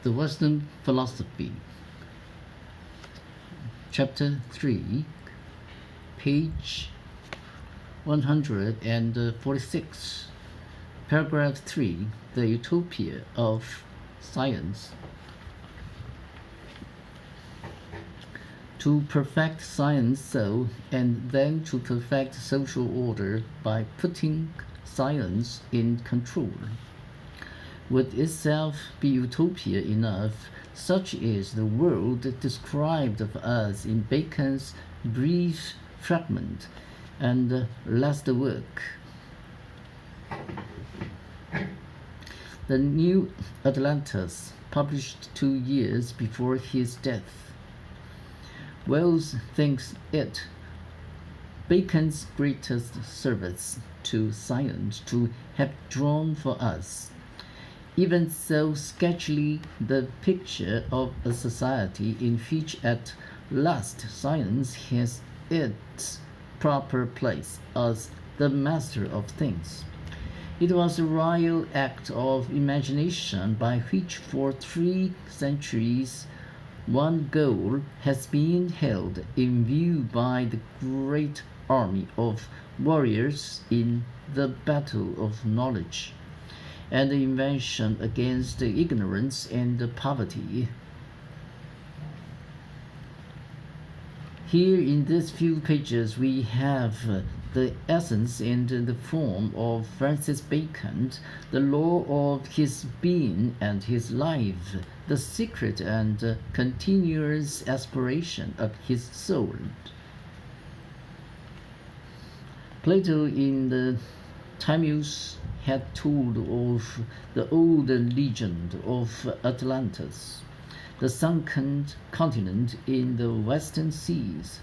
The Western Philosophy, Chapter 3, page 146, paragraph 3, the Utopia of Science. To perfect science so, and then to perfect social order by putting science in control, would itself be utopia enough. Such is the world described of us in Bacon's brief fragment and last work. The New Atlantis, published 2 years before his death. Wells thinks it Bacon's greatest service to science to have drawn for us, even so sketchily, the picture of a society in which at last science has its proper place as the master of things. It was a royal act of imagination by which for 3 centuries one goal has been held in view by the great army of warriors in the battle of knowledge and the invention against ignorance and poverty. Here in these few pages we have the essence and the form of Francis Bacon, the law of his being and his life, the secret and continuous aspiration of his soul. Plato in the Timaeus had told of the old legend of Atlantis, the sunken continent in the western seas.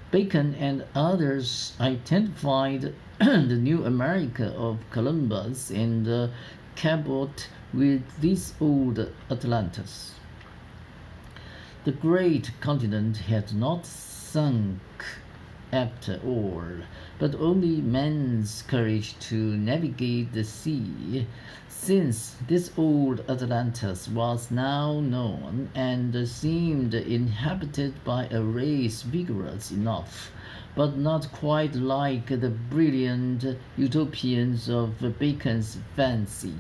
Bacon and others identified the new America of Columbus and Cabot with this old Atlantis. The great continent had not sunk after all, but only man's courage to navigate the sea, since this old Atlantis was now known and seemed inhabited by a race vigorous enough, but not quite like the brilliant utopians of Bacon's fancy.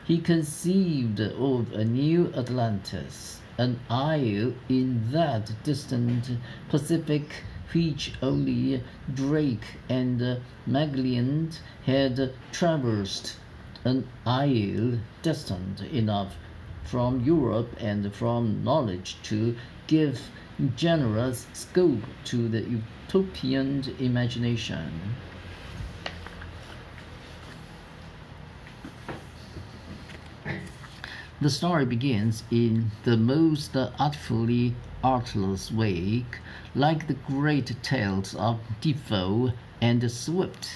He conceived of a new Atlantis, an isle in that distant Pacific which only Drake and Magellan had traversed, an isle distant enough from Europe and from knowledge to give generous scope to the utopian imagination. The story begins in the most artfully artless way, like the great tales of Defoe and Swift.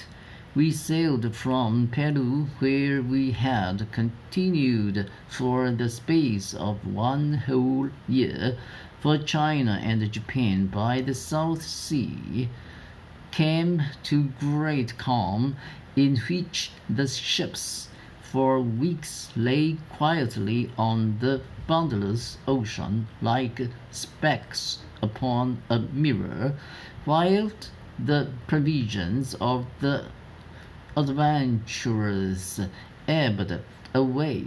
We sailed from Peru, where we had continued for the space of 1 whole year, for China and Japan by the South Sea, came to great calm, in which the ships for weeks lay quietly on the boundless ocean like specks upon a mirror, while the provisions of the adventurers ebbed away,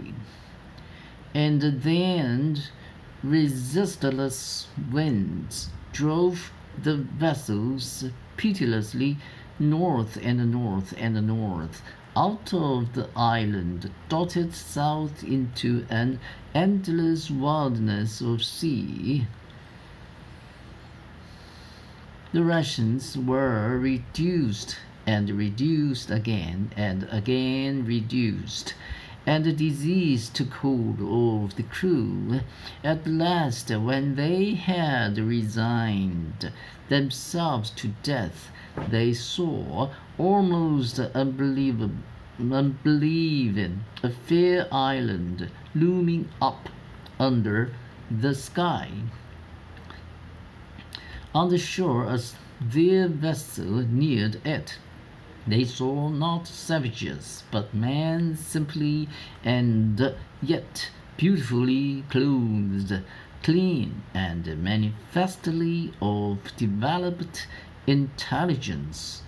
and then resistless winds drove the vessels pitilessly north and north and north, out of the island, dotted south into an endless wilderness of sea. The rations were reduced and reduced again and again reduced, and disease took hold of the crew. At last, when they had resigned themselves to death, they saw, almost unbelieving, a fair island looming up under the sky. On the shore, as their vessel neared it, they saw not savages, but men simply, and yet beautifully clothed, clean, and manifestly of developed intelligence.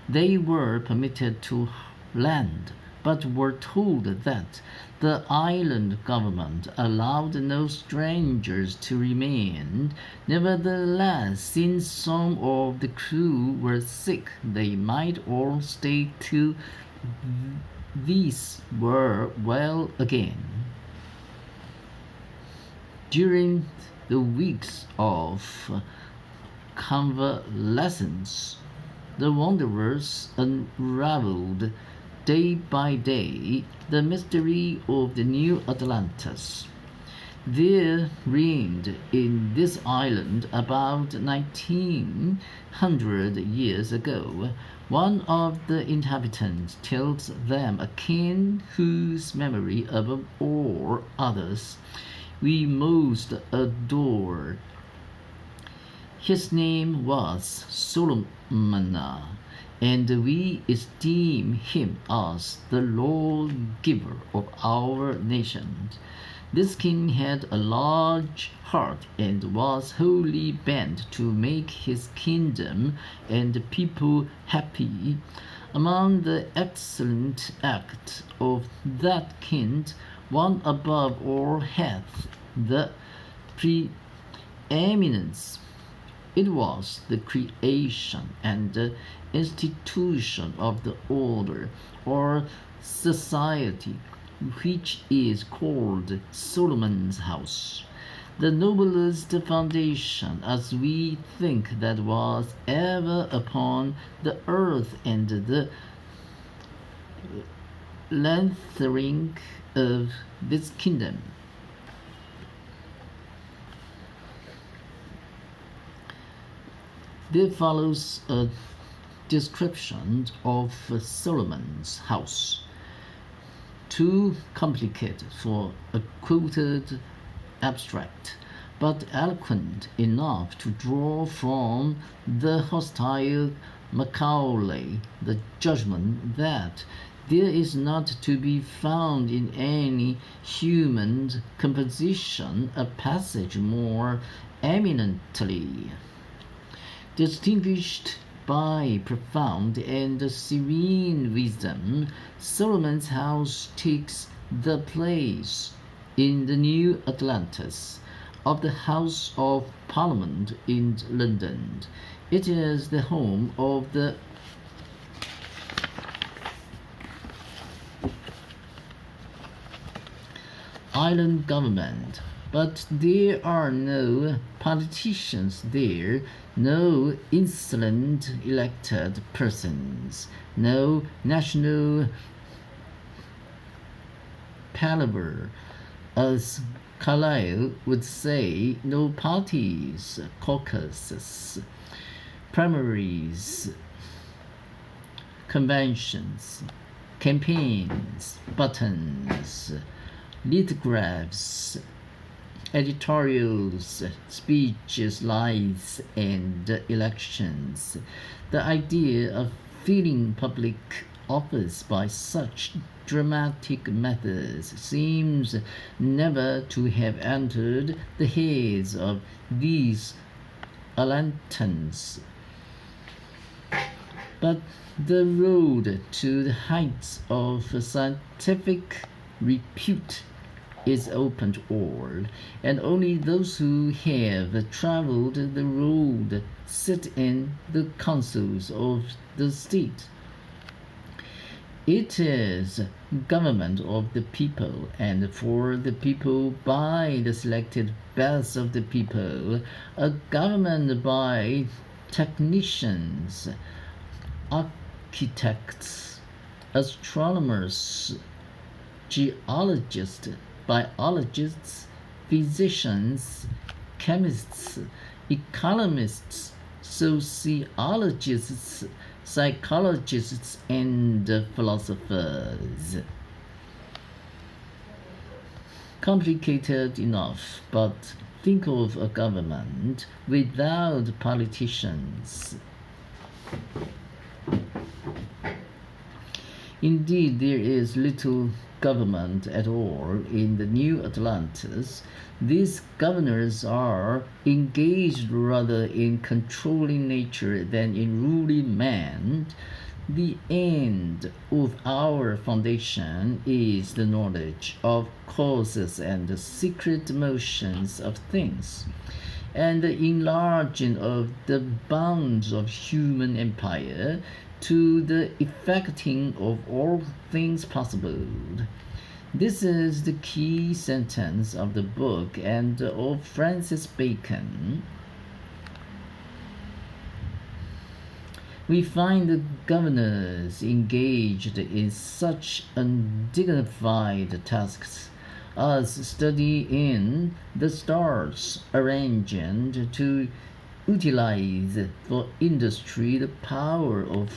They were permitted to land, but were told that the island government allowed no strangers to remain. Nevertheless, since some of the crew were sick, they might all stay till these were well again. During the weeks of convalescence, the wanderers unraveled day by day the mystery of the new Atlantis. There reigned in this island about 1900 years ago. One of the inhabitants tells them a king whose memory above all others we most adored. His name was Solomon, and we esteem him as the lawgiver of our nation. This king had a large heart and was wholly bent to make his kingdom and people happy. Among the excellent acts of that king, one above all hath the preeminence. It was the creation and the institution of the order or society which is called Solomon's house, the noblest foundation, as we think, that was ever upon the earth, and the lengthening of this kingdom. There follows a description of Solomon's house, too complicated for a quoted abstract, but eloquent enough to draw from the hostile Macaulay the judgment that there is not to be found in any human composition a passage more eminently distinguished by profound and serene wisdom. Solomon's house takes the place in the new Atlantis of the House of Parliament in London. It is the home of the island government, but there are no politicians there, no insolent elected persons, no national palaver, as Carlyle would say, no parties, caucuses, primaries, conventions, campaigns, buttons, lithographs, editorials, speeches, lies, and elections. The idea of filling public office by such dramatic methods seems never to have entered the heads of these Atlantans. But the road to the heights of scientific repute is open to all, and only those who have travelled the road sit in the councils of the state. It is government of the people and for the people by the selected best of the people, a government by technicians, architects, astronomers, geologists, biologists, physicians, chemists, economists, sociologists, psychologists, and philosophers. Complicated enough, but think of a government without politicians. Indeed, there is little government at all in the New Atlantis. These governors are engaged rather in controlling nature than in ruling man. The end of our foundation is the knowledge of causes and the secret motions of things, and the enlarging of the bounds of human empire to the effecting of all things possible. This is the key sentence of the book and of Francis Bacon. We find the governors engaged in such undignified tasks as studying the stars, arranging to utilize for industry the power of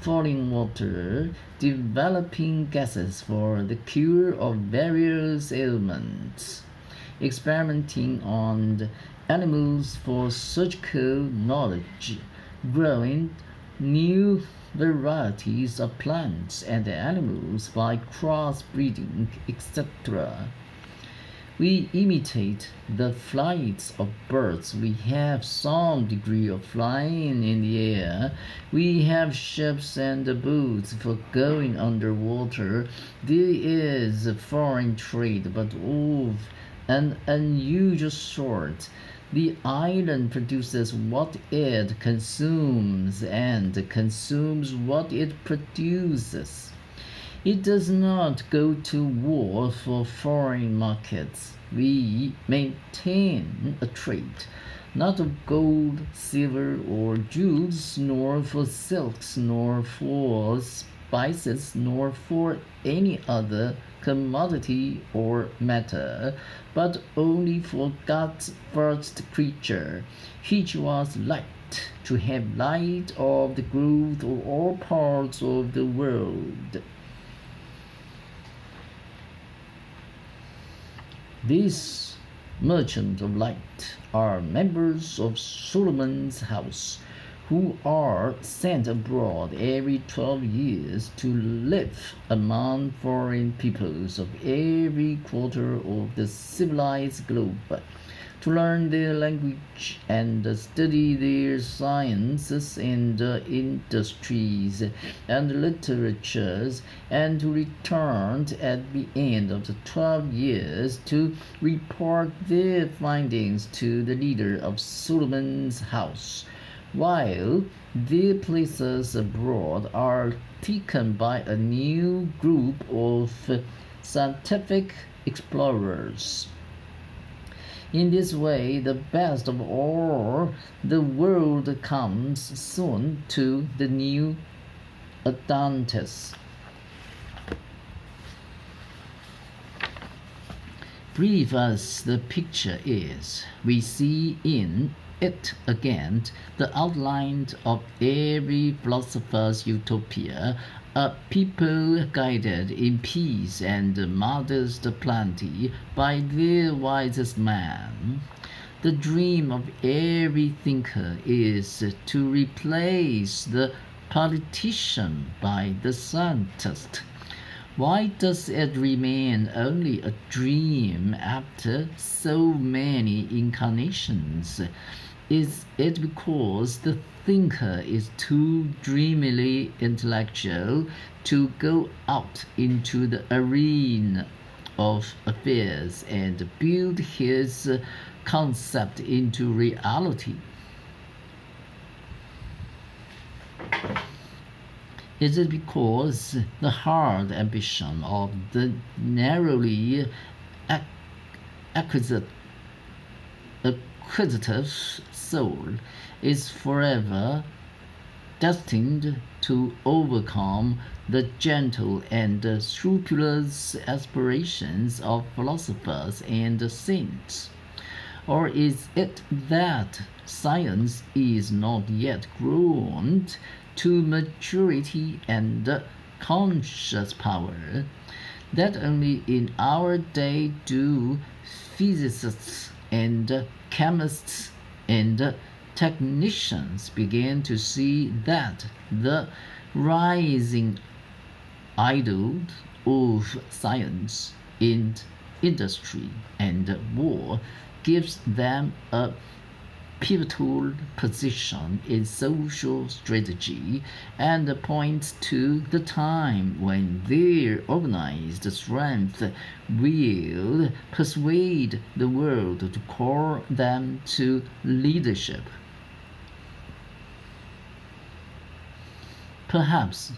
falling water, developing gases for the cure of various ailments, experimenting on animals for surgical knowledge, growing new varieties of plants and animals by crossbreeding, etc. We imitate the flights of birds. We have some degree of flying in the air. We have ships and boats for going under water. There is a foreign trade, but of an unusual sort. The island produces what it consumes and consumes what it produces. It does not go to war for foreign markets. We maintain a trade, not of gold, silver, or jewels, nor for silks, nor for spices, nor for any other commodity or matter, but only for God's first creature, which was light, to have light of the growth of all parts of the world. These merchants of light are members of Solomon's house, who are sent abroad every 12 years to live among foreign peoples of every quarter of the civilized globe, to learn their language and study their sciences and industries and literatures, and to return at the end of the 12 years to report their findings to the leader of Solomon's house, while their places abroad are taken by a new group of scientific explorers. In this way, the best of all the world comes soon to the New Atlantis. Brief as the picture is, we see in it again the outline of every philosopher's utopia, a people guided in peace and modest plenty by their wisest man. The dream of every thinker is to replace the politician by the scientist. Why does it remain only a dream after so many incarnations? Is it because the thinker is too dreamily intellectual to go out into the arena of affairs and build his concept into reality? Is it because the hard ambition of the narrowly acquisitive soul is forever destined to overcome the gentle and scrupulous aspirations of philosophers and saints? Or is it that science is not yet grown to maturity and conscious power, that only in our day do physicists and chemists and technicians begin to see that the rising idol of science in industry and war gives them a pivotal position in social strategy and points to the time when their organized strength will persuade the world to call them to leadership. Perhaps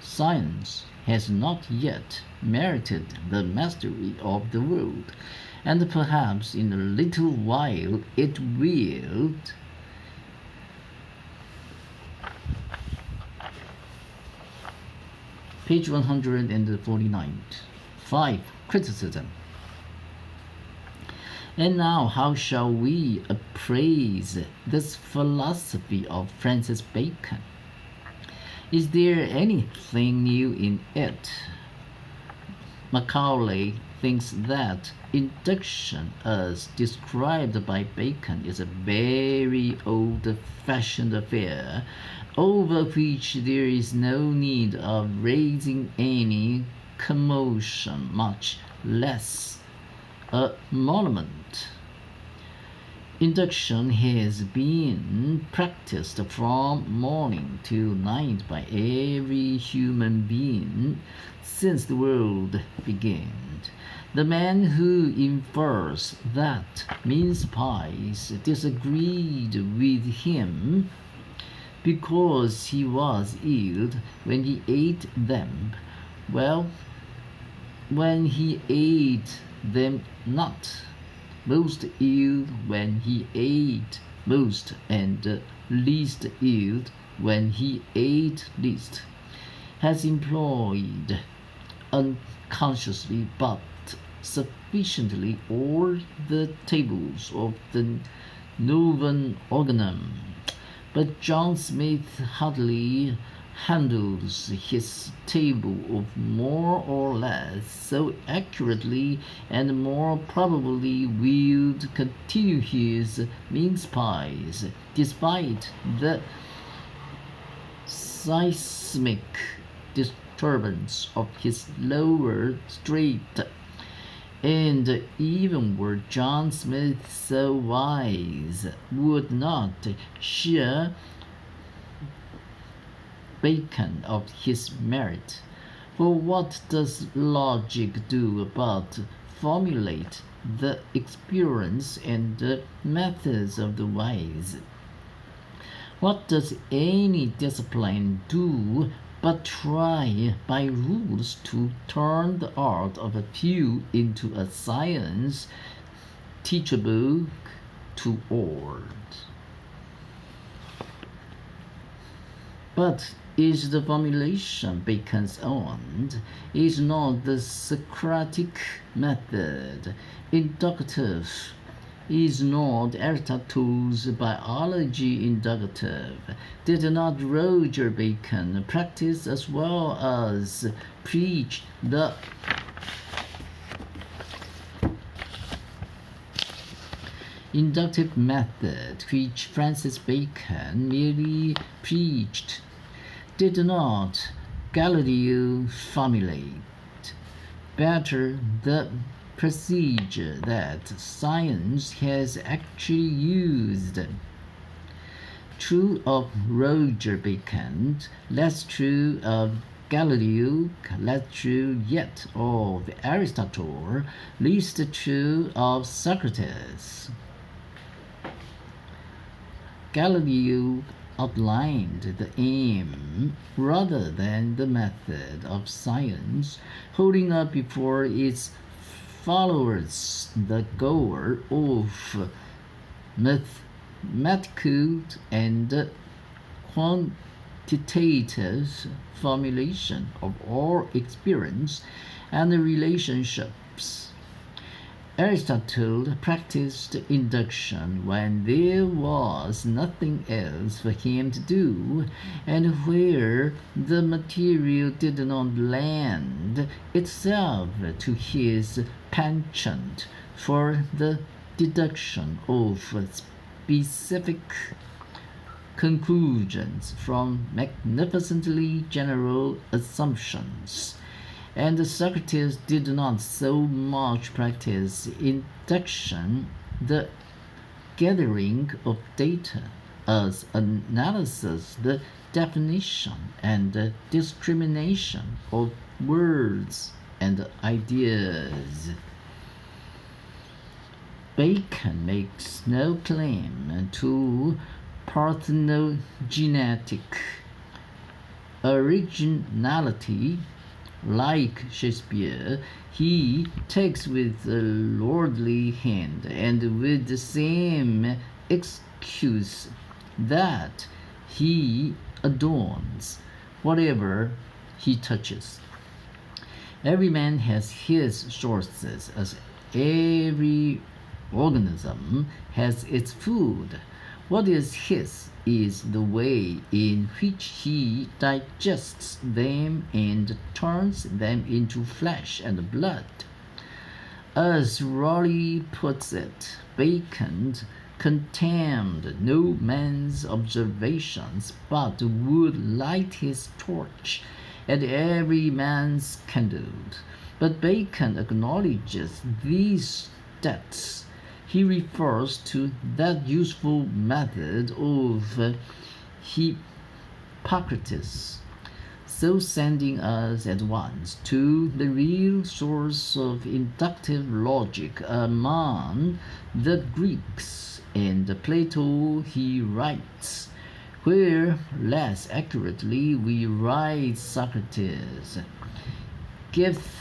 science has not yet merited the mastery of the world, and perhaps in a little while it will. Page 149. 5. Criticism. And now, how shall we appraise this philosophy of Francis Bacon? Is there anything new in it? Macaulay thinks that induction as described by Bacon is a very old-fashioned affair over which there is no need of raising any commotion, much less a monument. Induction has been practiced from morning till night by every human being since the world began. The man who infers that mince pies disagreed with him because he was ill when he ate them, well, when he ate them not, most ill when he ate most, and least ill when he ate least, has employed unconsciously but sufficiently all the tables of the Novum Organum. But John Smith hardly handles his table of more or less so accurately, and more probably will continue his mince pies, despite the seismic disturbance of his lower strait. And even were John Smith so wise, would not share Bacon of his merit. For what does logic do but formulate the experience and the methods of the wise? What does any discipline do but try by rules to turn the art of a few into a science teachable to all? But is the formulation Bacon's own? Is not the Socratic method inductive? Is not Aristotle's biology inductive? Did not Roger Bacon practice as well as preach the inductive method which Francis Bacon merely preached? Did not Galileo formulate better the procedure that science has actually used? True of Roger Bacon, less true of Galileo, less true yet of Aristotle, least true of Socrates. Galileo outlined the aim rather than the method of science, holding up before its followers the goal of mathematical and quantitative formulation of all experience and relationships. Aristotle practiced induction when there was nothing else for him to do, and where the material did not lend itself to his penchant for the deduction of specific conclusions from magnificently general assumptions. and Socrates did not so much practice induction, the gathering of data, as analysis, the definition and the discrimination of words and ideas. Bacon makes no claim to parthenogenetic originality. Like Shakespeare, he takes with a lordly hand and with the same excuse that he adorns whatever he touches. Every man has his sources, as every organism has its food. What is his is the way in which he digests them and turns them into flesh and blood. As Raleigh puts it, Bacon contemned no man's observations, but would light his torch at every man's candle. But Bacon acknowledges these debts. He refers to that useful method of Hippocrates, so sending us at once to the real source of inductive logic among the Greeks. And Plato he writes, where less accurately we write Socrates, giveth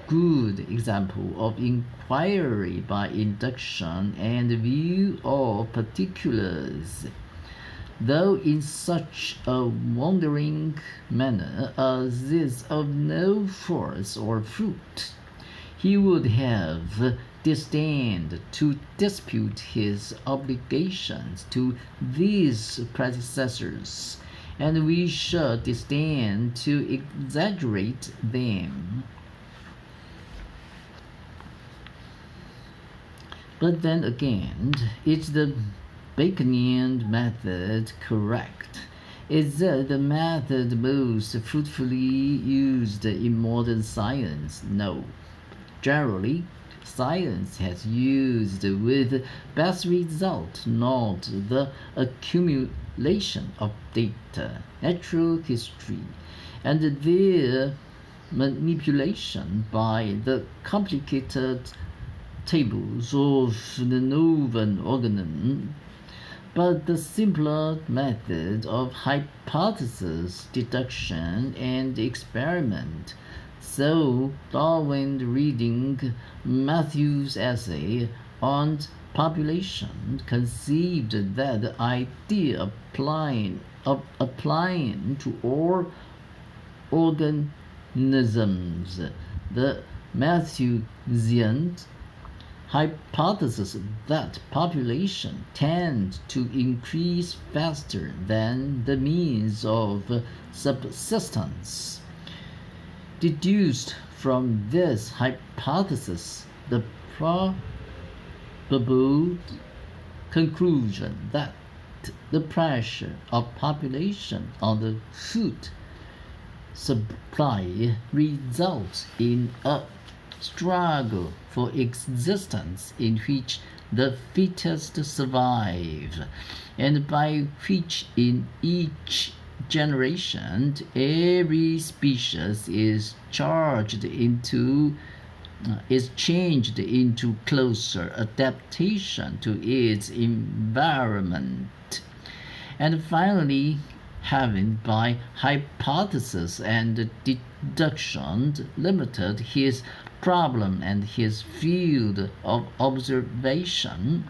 good example of inquiry by induction and view of particulars, though in such a wandering manner as is of no force or fruit. He would have disdained to dispute his obligations to these predecessors, and we should disdain to exaggerate them. But then again, is the Baconian method correct? Is that the method most fruitfully used in modern science? No. Generally, science has used with best result not the accumulation of data, natural history, and their manipulation by the complicated tables of the novel organism, but the simpler method of hypothesis, deduction, and experiment. So Darwin, reading Matthew's essay on population, conceived that the idea of applying to all organisms the Malthusian hypothesis that population tends to increase faster than the means of subsistence. Deduced from this hypothesis the probable conclusion that the pressure of population on the food supply results in a struggle for existence in which the fittest survive, and by which in each generation every species is changed into closer adaptation to its environment, and finally having by hypothesis and deduction limited his problem and his field of observation,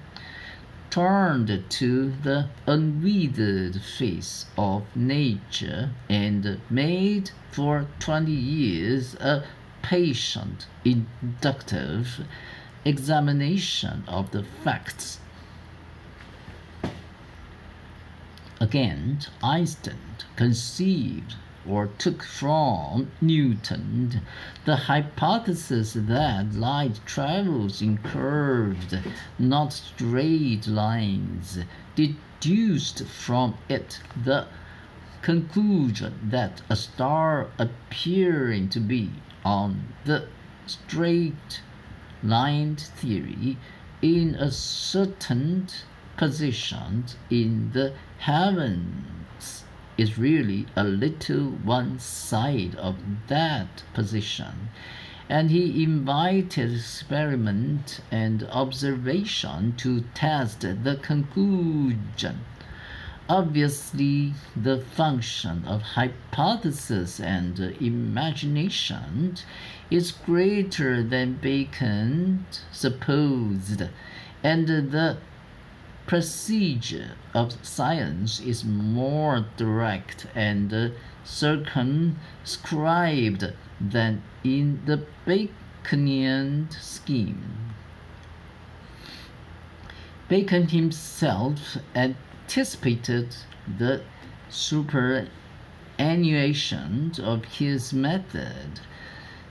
turned to the unwithered face of nature and made for 20 years a patient inductive examination of the facts. Again, Einstein conceived or took from Newton the hypothesis that light travels in curved, not straight lines, deduced from it the conclusion that a star appearing to be on the straight-lined theory in a certain position in the heavens is really a little one side of that position, and he invited experiment and observation to test the conclusion. Obviously, the function of hypothesis and imagination is greater than Bacon supposed, and the procedure of science is more direct and circumscribed than in the Baconian scheme. Bacon himself anticipated the superannuation of his method.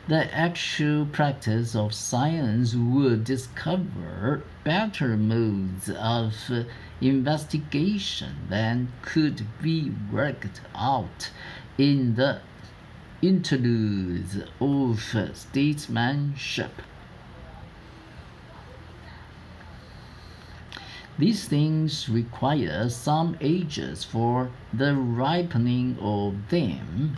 The actual practice of science would discover better modes of investigation than could be worked out in the interludes of statesmanship. These things require some ages for the ripening of them.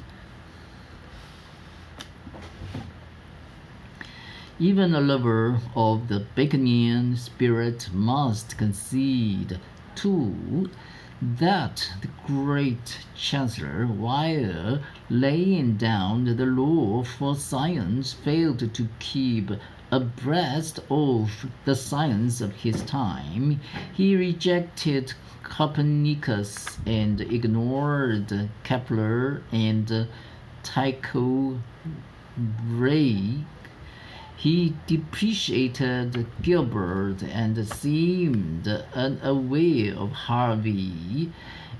Even a lover of the Baconian spirit must concede, too, that the great Chancellor, while laying down the law for science, failed to keep abreast of the science of his time. He rejected Copernicus and ignored Kepler and Tycho Brahe. He depreciated Gilbert and seemed unaware of Harvey.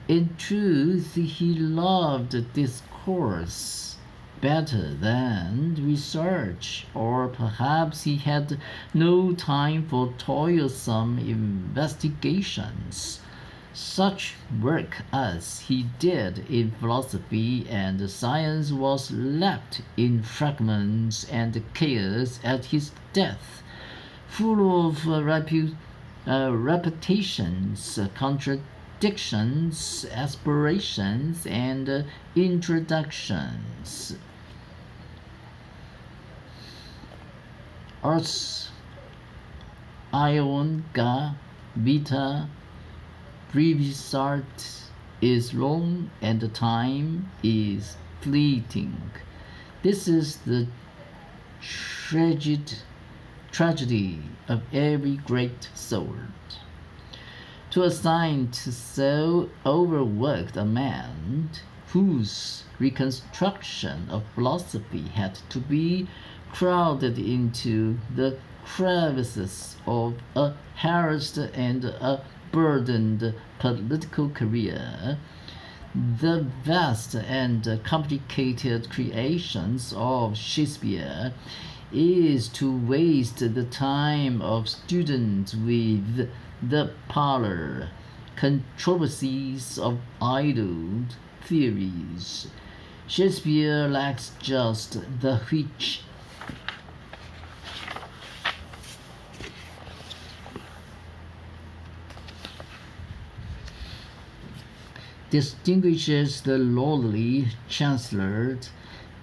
In truth, he loved discourse better than research, or perhaps he had no time for toilsome investigations. Such work as he did in philosophy and science was left in fragments and chaos at his death, full of repetitions, contradictions, aspirations, and introductions. Ars Ionica Vita Brevisart is long and the time is fleeting. This is the tragedy of every great soul. To assign to so overworked a man, whose reconstruction of philosophy had to be crowded into the crevices of a harassed and a burdened political career, the vast and complicated creations of Shakespeare, is to waste the time of students with the parlor controversies of idle theories. Shakespeare lacks just the which distinguishes the lordly Chancellor's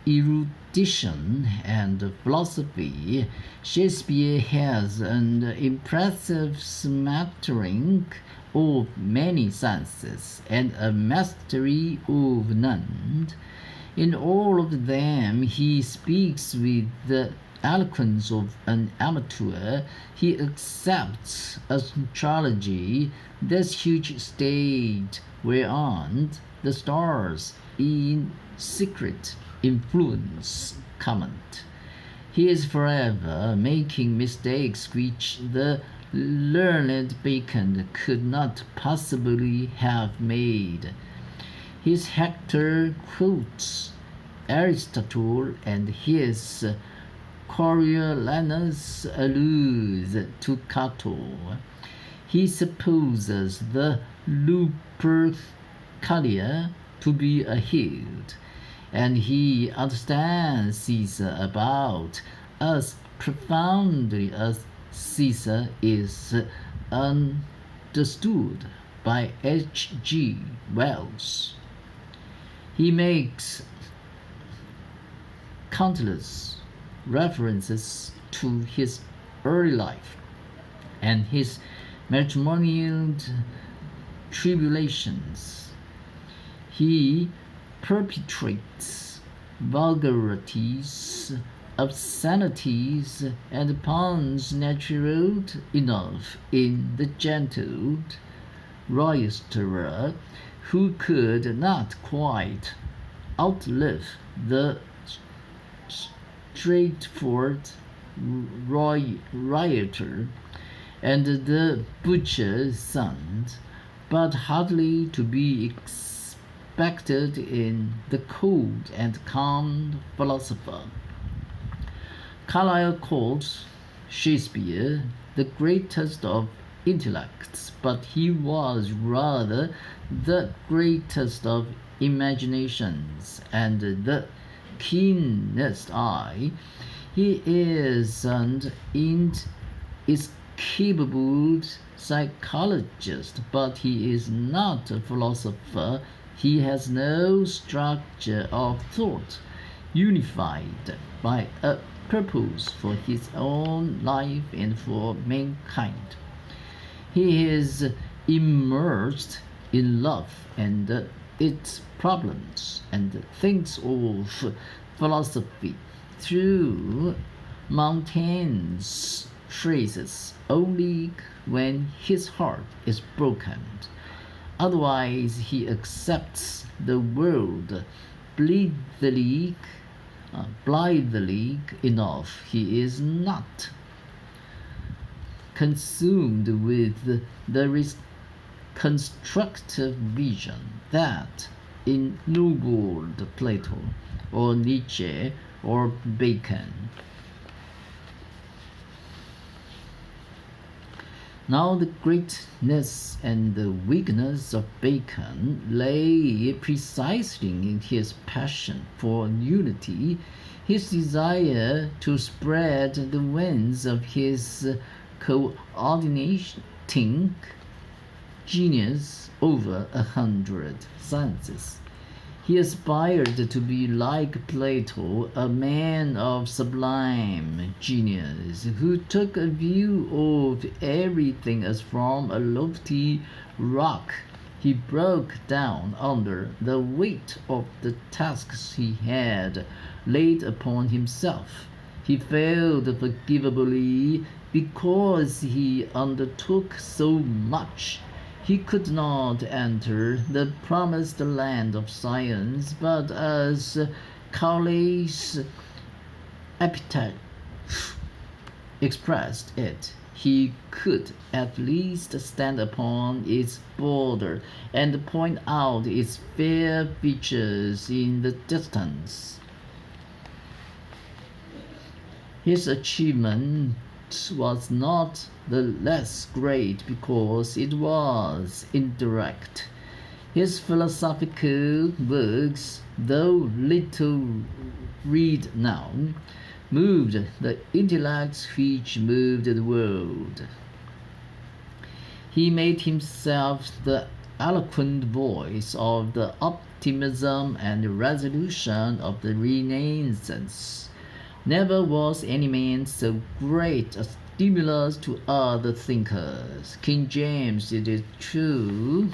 erudition and philosophy. Shakespeare has an impressive smattering of many sciences and a mastery of none. In all of them he speaks with the eloquence of an amateur. He accepts astrology, this huge state whereon the stars in secret influence comment. He is forever making mistakes which the learned Bacon could not possibly have made. His Hector quotes Aristotle, and his Coriolanus alludes to Cato. He supposes the Lupercalia to be a hilt. and he understands Caesar about as profoundly as Caesar is understood by H.G. Wells. He makes countless references to his early life and his matrimonial tribulations. He perpetrates vulgarities, obscenities, and puns natural enough in the gentle roisterer who could not quite outlive the straightforward rioter and the butcher's son, but hardly to be expected in the cold and calm philosopher. Carlyle calls Shakespeare the greatest of intellects, but he was rather the greatest of imaginations and the keenest eye. He is an inescapable psychologist, but he is not a philosopher. He has no structure of thought unified by a purpose for his own life and for mankind. He is immersed in love and its problems, and thinks of philosophy through Montaigne's phrases only when his heart is broken. Otherwise, he accepts the world blithely enough. He is not consumed with the constructive vision that ennobled Plato or Nietzsche or Bacon. Now the greatness and the weakness of Bacon lay precisely in his passion for unity, his desire to spread the wings of his coordinating genius over 100 sciences. He aspired to be like Plato, a man of sublime genius, who took a view of everything as from a lofty rock. He broke down under the weight of the tasks he had laid upon himself. He failed forgivably because he undertook so much. He could not enter the promised land of science, but as Carlyle's epitaph expressed it, he could at least stand upon its border and point out its fair features in the distance. His achievement was not the less great because it was indirect. His philosophical works, though little read now, moved the intellects which moved the world. He made himself the eloquent voice of the optimism and resolution of the Renaissance. Never was any man so great a stimulus to other thinkers. King James, it is true,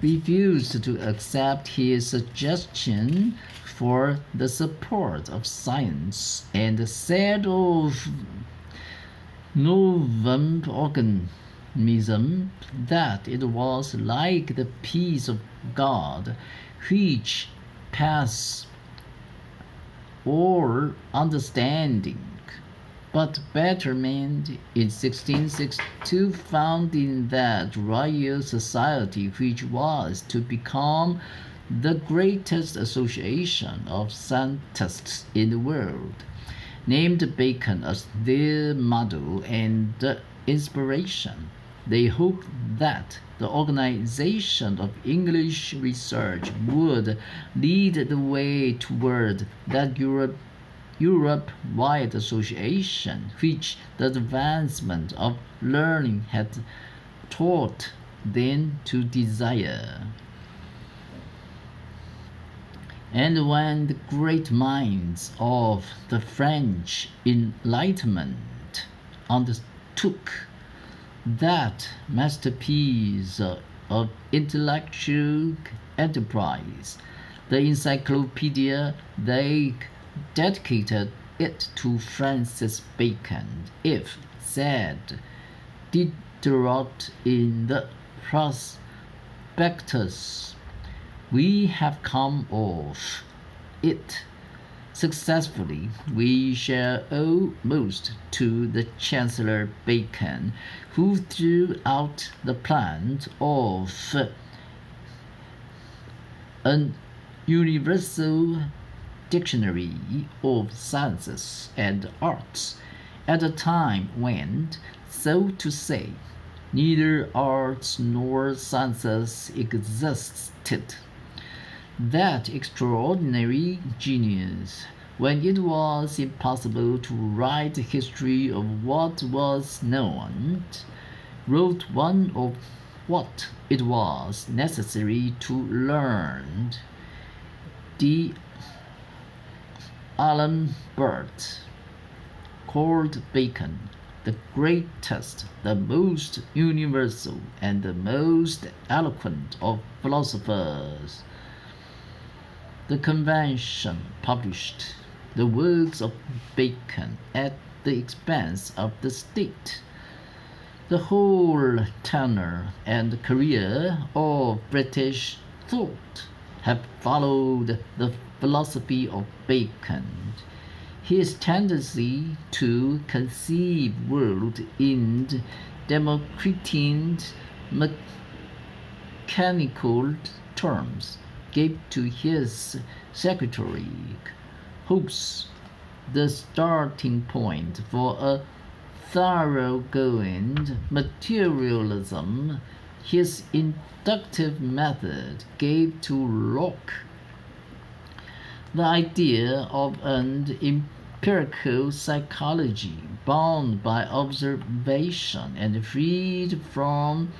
refused to accept his suggestion for the support of science, and said of novum organism that it was like the peace of God, which passes all understanding. But Betterment in 1662 found in that Royal Society, which was to become the greatest association of scientists in the world, named Bacon as their model and inspiration. They hoped that the organization of English research would lead the way toward that Europe-wide association which the advancement of learning had taught them to desire. And when the great minds of the French Enlightenment undertook that masterpiece of intellectual enterprise, the encyclopedia, they dedicated it to Francis Bacon, if said Diderot in the prospectus. We have come off it successfully. We shall owe most to the Chancellor Bacon, who threw out the plan of an universal dictionary of sciences and arts at a time when, so to say, neither arts nor sciences existed. That extraordinary genius, when it was impossible to write a history of what was known, wrote one of what it was necessary to learn. D. Alan Burt called Bacon the greatest, the most universal, and the most eloquent of philosophers. The convention published the works of Bacon at the expense of the state. The whole tenor and career of British thought have followed the philosophy of Bacon. His tendency to conceive world in Democritean mechanical terms gave to his secretary Hobbes the starting point for a thoroughgoing materialism. His inductive method gave to Locke the idea of an empirical psychology bound by observation and freed from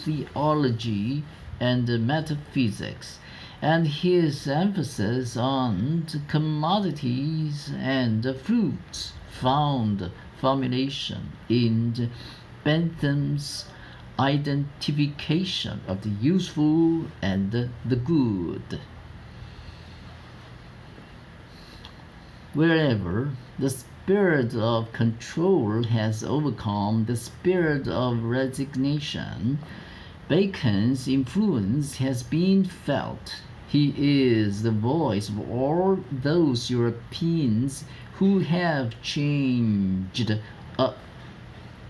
theology and metaphysics, and his emphasis on commodities and fruits found formulation in Bentham's identification of the useful and the good. Wherever the spirit of control has overcome the spirit of resignation, Bacon's influence has been felt. He is the voice of all those Europeans who have changed a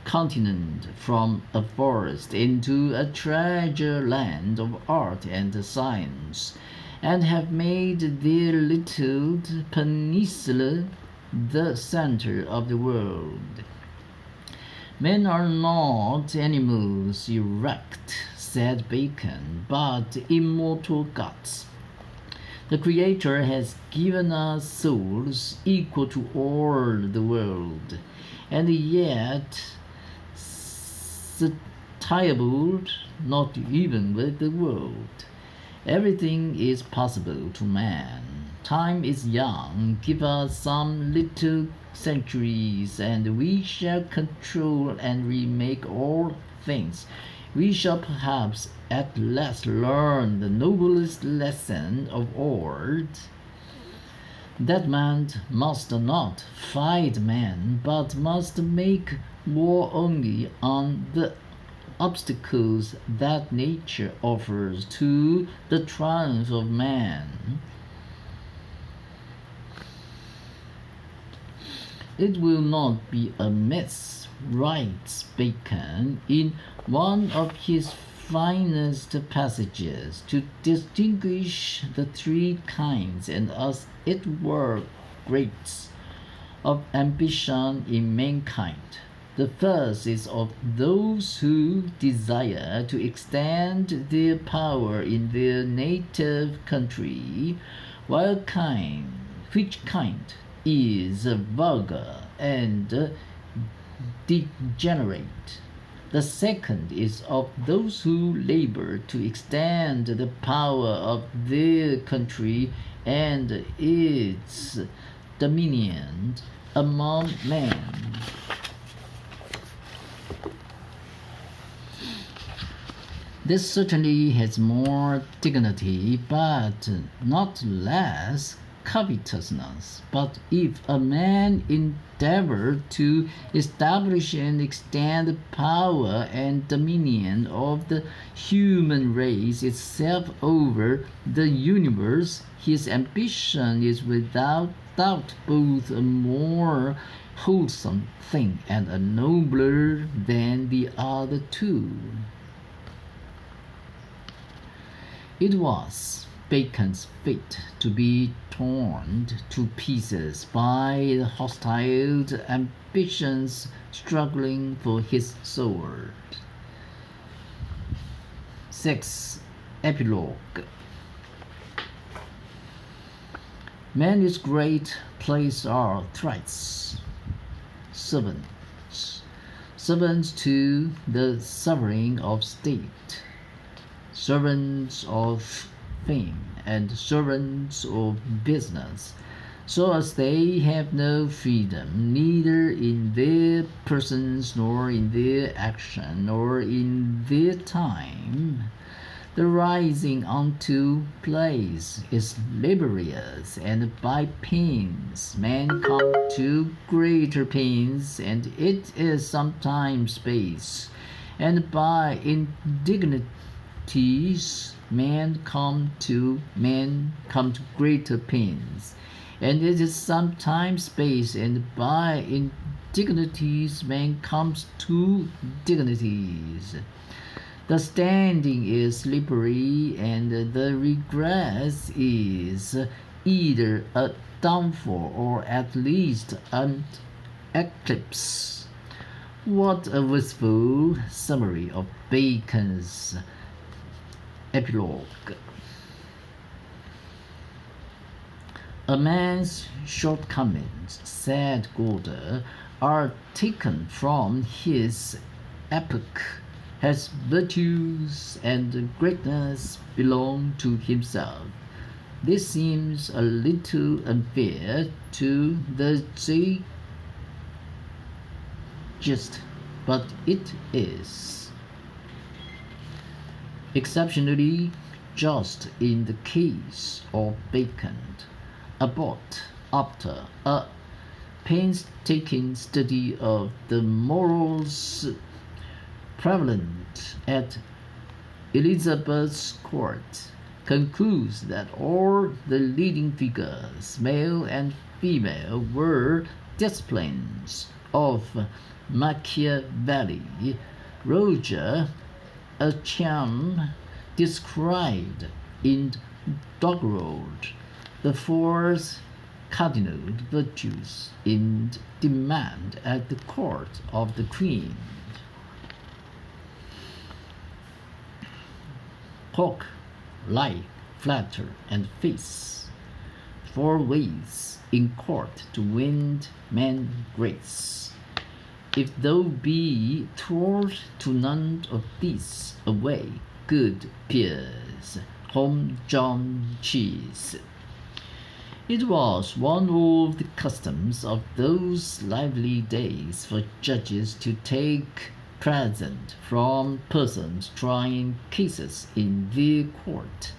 continent from a forest into a treasure land of art and science, and have made their little peninsula the center of the world. Men are not animals erect, said Bacon, but immortal gods. The Creator has given us souls equal to all the world, and yet satiable not even with the world. Everything is possible to man. Time is young. Give us some little centuries, and we shall control and remake all things. We shall perhaps at last learn the noblest lesson of all, that man must not fight man, but must make war only on the obstacles that nature offers to the triumph of man. It will not be amiss, writes Bacon in one of his finest passages, to distinguish the three kinds, and as it were, grades of ambition in mankind. The first is of those who desire to extend their power in their native country, which kind is vulgar and degenerate. The second is of those who labor to extend the power of their country and its dominion among men. This certainly has more dignity, but not less covetousness. But if a man endeavor to establish and extend the power and dominion of the human race itself over the universe, his ambition is without doubt both a more wholesome thing and a nobler than the other two. It was Bacon's fate to be torn to pieces by the hostile ambitions struggling for his sword. 6. Epilogue. Man's great place are thrice servants, servants to the sovereign of state, servants of fame, and servants of business, so as they have no freedom, neither in their persons, nor in their action, nor in their time. The rising unto place is laborious, and by pains men come to greater pains, and it is sometimes space, and by indignities men come to greater pains, and it is sometimes space, and by indignities man comes to dignities. The standing is slippery, and the regress is either a downfall or at least an eclipse. What a wistful summary of Bacon's epilogue. A man's shortcomings, said Gordon, are taken from his epoch. His virtues and greatness belong to himself. This seems a little unfair to the sagest, but it is exceptionally just in the case of Bacon. After a painstaking study of the morals prevalent at Elizabeth's court, concludes that all the leading figures, male and female, were disciplines of Machiavelli. Roger Ascham described in doggerel the four cardinal virtues in demand at the court of the Queen. Talk, lie, flatter, and face. 4 ways in court to win man's grace. If thou be taught to none of these, away, good peers, home John cheese. It was one of the customs of those lively days for judges to take present from persons trying cases in their court.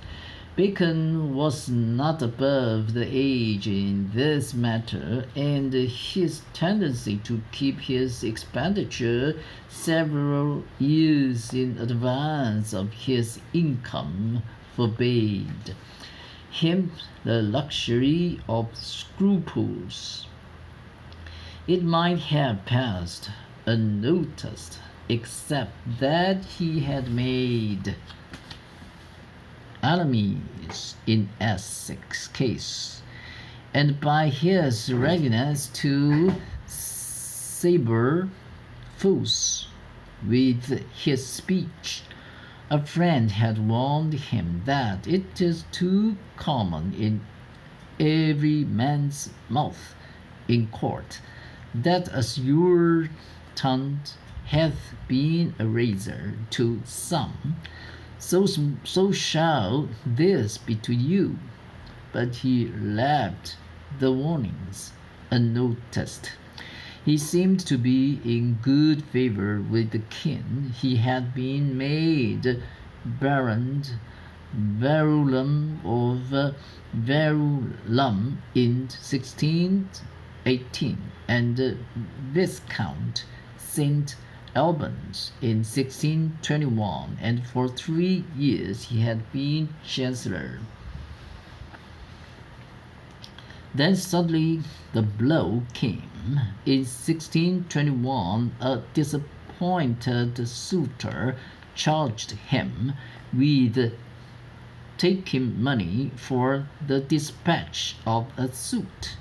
Bacon was not above the age in this matter, and his tendency to keep his expenditure several years in advance of his income forbade him the luxury of scruples. It might have passed unnoticed, except that he had made enemies in Essex case, and by his readiness to sabre fools with his speech. A friend had warned him that it is too common in every man's mouth in court, that as your tongue hath been a razor to some, so shall this be to you. But he left the warnings unnoticed. He seemed to be in good favor with the king. He had been made Baron Verulam of Verulam in 1618 and Viscount St. Albans in 1621, and for 3 years he had been Chancellor. Then suddenly the blow came. In 1621, a disappointed suitor charged him with taking money for the dispatch of a suit.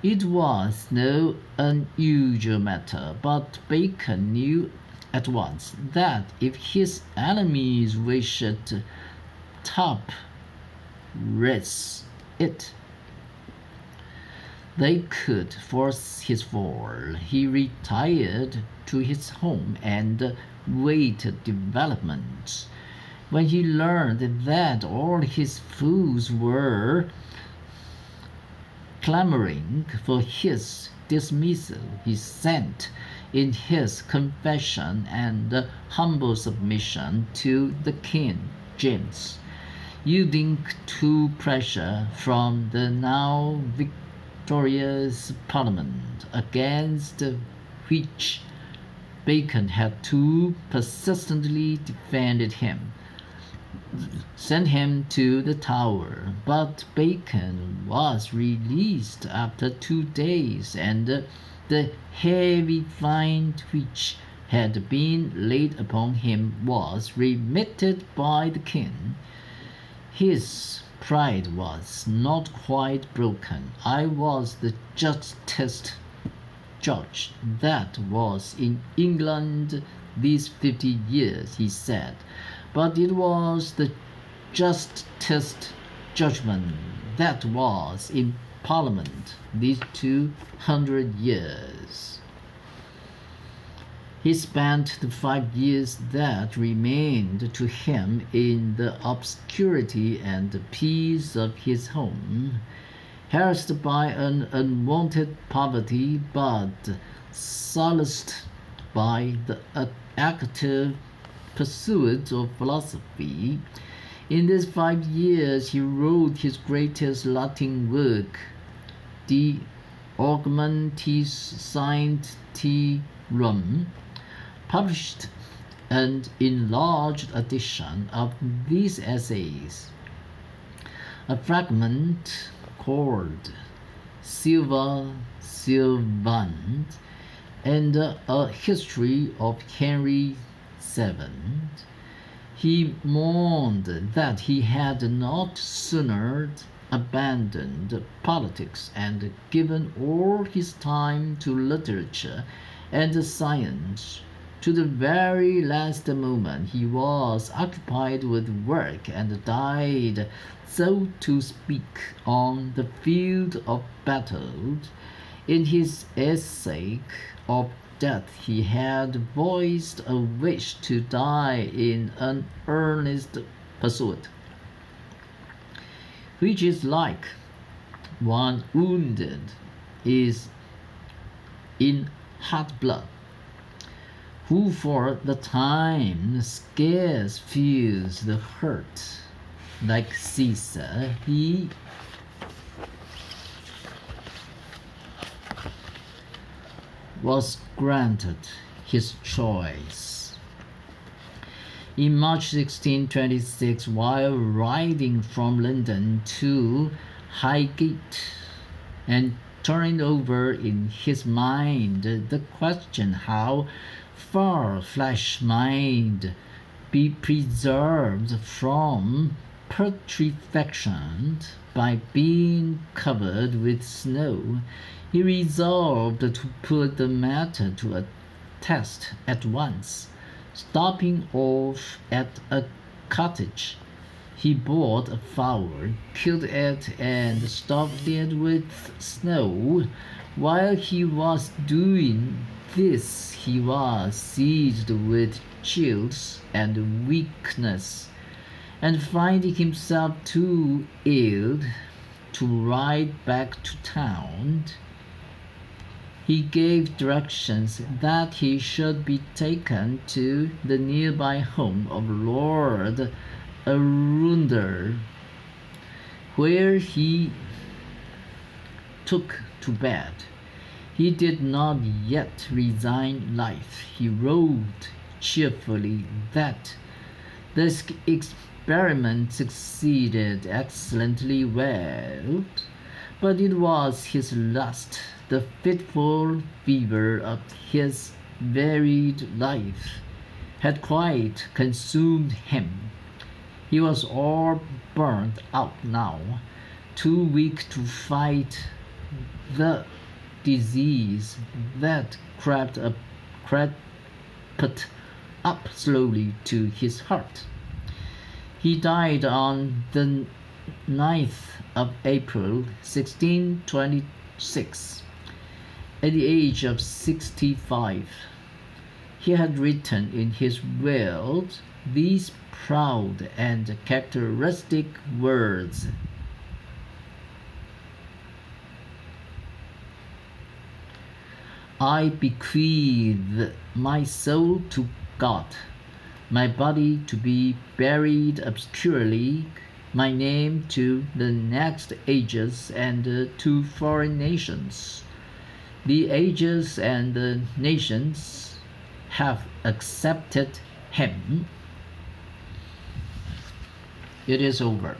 It was no unusual matter, but Bacon knew at once that if his enemies wished to raise it, they could force his fall. He retired to his home and waited developments. When he learned that all his fools were clamoring for his dismissal, he sent in his confession and humble submission to the King James, yielding to pressure from the now victorious Parliament, against which Bacon had too persistently defended him, sent him to the Tower. But Bacon was released after 2 days, and the heavy fine which had been laid upon him was remitted by the king. His pride was not quite broken. I was the justest judge that was in England these 50 years, he said, but it was the justest judgment that was in Parliament these 200 years. He spent the 5 years that remained to him in the obscurity and peace of his home, harassed by an unwonted poverty, but solaced by the active pursuit of philosophy. In these 5 years he wrote his greatest Latin work, De Augmentis Scientiarum, published an enlarged edition of these essays. A fragment called Silva Sylvant, and a history of Henry VII. He mourned that he had not sooner abandoned politics and given all his time to literature and science. To the very last moment he was occupied with work, and died, so to speak, on the field of battle. In his essay of death he had voiced a wish to die in an earnest pursuit, which is like one wounded is in hot blood, who for the time scarce feels the hurt. Like Caesar, he was granted his choice. In March 1626, while riding from London to Highgate, and turning over in his mind the question how far flesh might be preserved from putrefaction by being covered with snow, he resolved to put the matter to a test at once. Stopping off at a cottage, he bought a fowl, killed it, and stuffed it with snow. While he was doing this, he was seized with chills and weakness, and finding himself too ill to ride back to town, he gave directions that he should be taken to the nearby home of Lord Arundel, where he took to bed. He did not yet resign life. He wrote cheerfully that the experiment succeeded excellently well, but it was his lust, the fitful fever of his varied life, had quite consumed him. He was all burnt out now, too weak to fight the disease that crept up slowly to his heart. He died on the 9th of April, 1626, at the age of 65. He had written in his will these proud and characteristic words: I bequeath my soul to God, my body to be buried obscurely, my name to the next ages and to foreign nations. The ages and the nations have accepted him. It is over.